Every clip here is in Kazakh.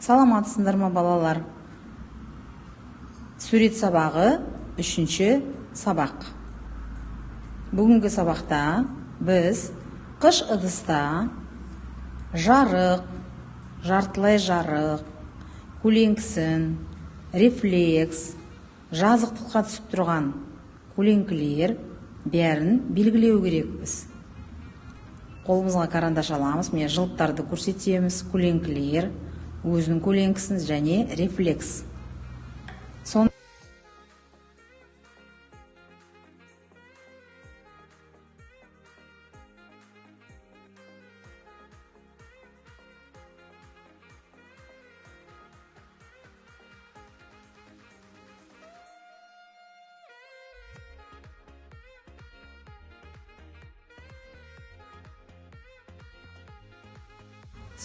Саламатсыңдар ма балалар? Сурет сабағы 3-ші сабақ. Бүгінгі сабақта біз қыш ыдыста жарық, жартылай жарық, көлеңкісін, рефлекс, жазықтыққа түсіп тұрған көлеңкілер бәрін белгілеу керекпіз. Қолымызға карандаш аламыз, міне жылыптарды көрсетеміз, көлеңкілер, өзінің көлеңкісін және рефлекс.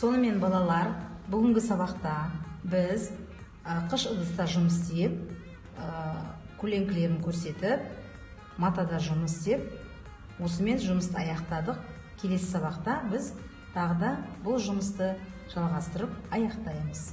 Сонымен балалар, бүгінгі сабақта біз қыш ыдыста жұмыс істеп, көлеңкілерін көрсетіп, матада жұмыс істеп, осымен жұмысты аяқтадық. Келесі сабақта біз тағы да бұл жұмысты жалғастырып аяқтаймыз.